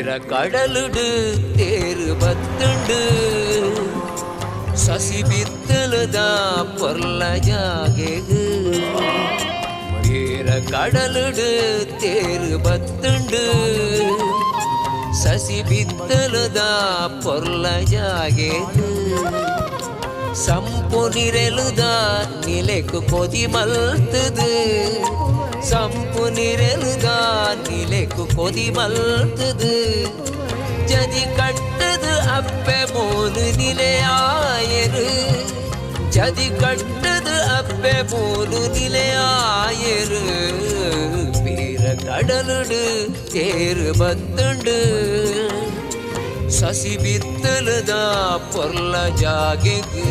வீர கடலுடு தேரு பத்துண்டு சசி பித்தலுதா பொருளையாகேகு வீர கடலுடு தேரு பத்துண்டு சசி ಬಿತ್ತಲುದಾ ಪೊರ್ಲಜಾಗೆದು ಸಂಪು ನಿರೆಲುದಾ ನಿಲೆಕು ಕೊದಿ ಮಲ್ತದು ಸಂಪು ನಿರೆಲುದಾ ನಿಲೆಕು ಕೊದಿ ಮಲ್ತದು ಜದಿ ಕಟ್ಟದು ಅಪ್ಪೆ ಮೂಲು ನಿಲೆಯಾಯರು ಜದಿ ಕಟ್ಟದು ಅಪ್ಪೆ ಮೂಲು ನಿಲೆಯಾಯರು கடலுடு தேரு பத்துண்டு சசி பித்தலுதா பொருள ஜாகெகு